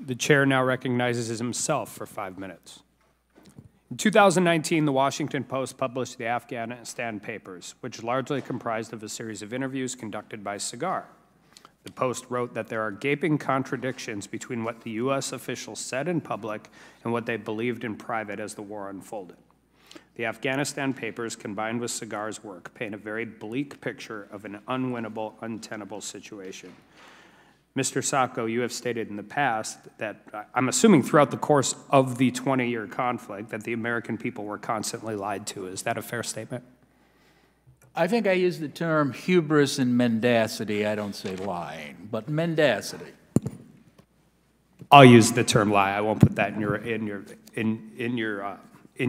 The chair now recognizes himself for 5 minutes. In 2019, the Washington Post published the Afghanistan Papers, which largely comprised of a series of interviews conducted by Cigar. The Post wrote that there are gaping contradictions between what the U.S. officials said in public and what they believed in private as the war unfolded. The Afghanistan Papers, combined with Cigar's work, paint a very bleak picture of an unwinnable, untenable situation. Mr. Sacco, you have stated in the past that, I'm assuming throughout the course of the 20-year conflict, that the American people were constantly lied to. Is that a fair statement? I think I use the term hubris and mendacity. I don't say lying, but mendacity. I'll use the term lie. I won't put that in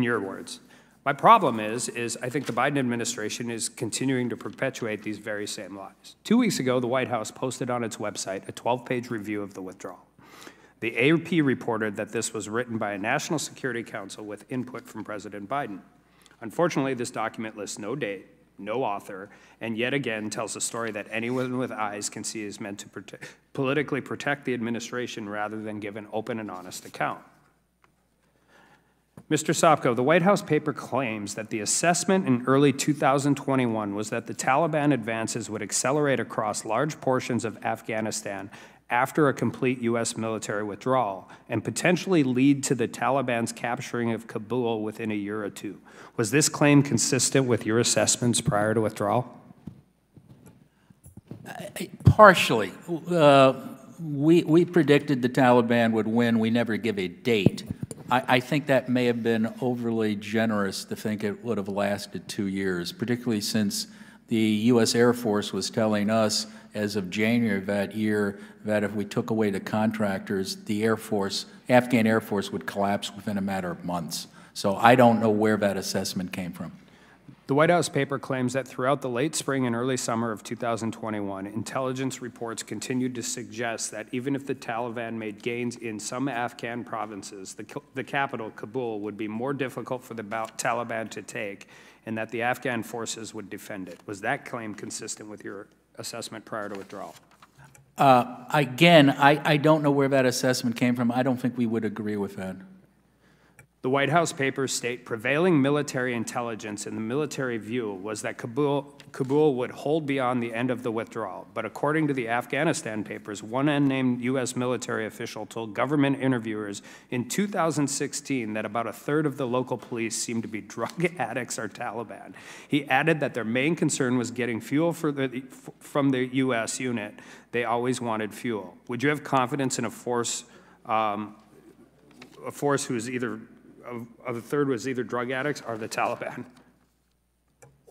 your words. My problem is I think the Biden administration is continuing to perpetuate these very same lies. 2 weeks ago, the White House posted on its website a 12-page review of the withdrawal. The AP reported that this was written by a National Security Council with input from President Biden. Unfortunately, this document lists no date, no author, and yet again tells a story that anyone with eyes can see is meant to politically protect the administration rather than give an open and honest account. Mr. Sopko, the White House paper claims that the assessment in early 2021 was that the Taliban advances would accelerate across large portions of Afghanistan after a complete U.S. military withdrawal and potentially lead to the Taliban's capturing of Kabul within a year or two. Was this claim consistent with your assessments prior to withdrawal? Partially. We predicted the Taliban would win. We never give a date. I think that may have been overly generous to think it would have lasted 2 years, particularly since the U.S. Air Force was telling us as of January of that year that if we took away the contractors, the Afghan Air Force would collapse within a matter of months. So I don't know where that assessment came from. The White House paper claims that throughout the late spring and early summer of 2021, intelligence reports continued to suggest that even if the Taliban made gains in some Afghan provinces, the capital, Kabul, would be more difficult for the Taliban to take, and that the Afghan forces would defend it. Was that claim consistent with your assessment prior to withdrawal? Again, I don't know where that assessment came from. I don't think we would agree with that. The White House papers state prevailing military intelligence in the military view was that Kabul would hold beyond the end of the withdrawal. But according to the Afghanistan papers, one unnamed U.S. military official told government interviewers in 2016 that about a third of the local police seemed to be drug addicts or Taliban. He added that their main concern was getting fuel from the U.S. unit. They always wanted fuel. Would you have confidence in a force who is either of a third was either drug addicts or the Taliban?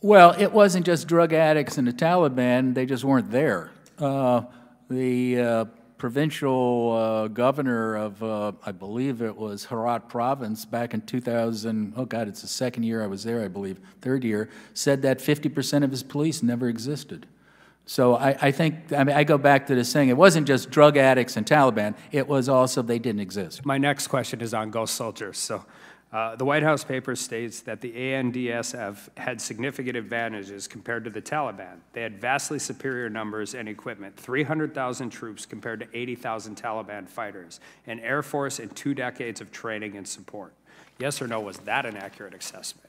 Well, it wasn't just drug addicts and the Taliban. They just weren't there. The provincial governor of, I believe it was Herat province back in 2000, oh God, it's the second year I was there, I believe, third year, said that 50% of his police never existed. So I think, I mean, I go back to the saying, it wasn't just drug addicts and Taliban, it was also they didn't exist. My next question is on ghost soldiers. So the White House paper states that the ANDSF had significant advantages compared to the Taliban. They had vastly superior numbers and equipment, 300,000 troops compared to 80,000 Taliban fighters, an air force and 2 decades of training and support. Yes or no, was that an accurate assessment?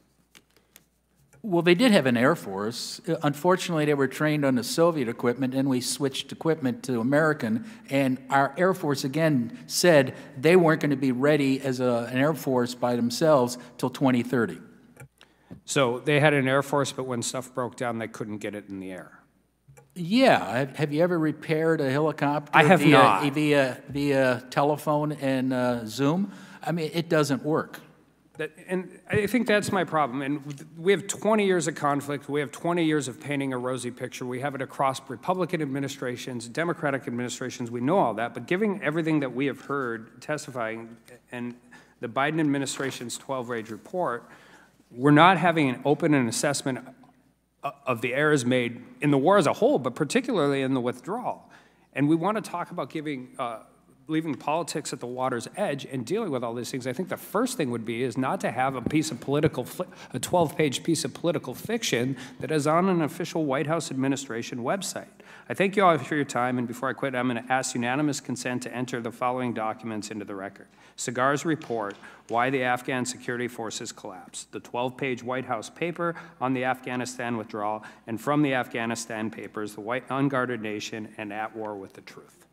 Well, they did have an Air Force. Unfortunately, they were trained on the Soviet equipment, and we switched equipment to American. And our Air Force, again, said they weren't going to be ready as an Air Force by themselves till 2030. So they had an Air Force, but when stuff broke down, they couldn't get it in the air. Yeah. Have you ever repaired a helicopter I have not. Via telephone and Zoom? I mean, it doesn't work. And I think that's my problem. And we have 20 years of conflict. We have 20 years of painting a rosy picture. We have it across Republican administrations, Democratic administrations. We know all that. But given everything that we have heard testifying and the Biden administration's 12-page report, we're not having an open assessment of the errors made in the war as a whole, but particularly in the withdrawal. And we want to talk about giving leaving politics at the water's edge and dealing with all these things, I think the first thing would be is not to have a piece of a 12-page piece of political fiction that is on an official White House administration website. I thank you all for your time, and before I quit, I'm going to ask unanimous consent to enter the following documents into the record. Cigar's report, Why the Afghan Security Forces Collapsed, the 12-page White House paper on the Afghanistan withdrawal, and from the Afghanistan papers, The White Unguarded Nation and At War with the Truth.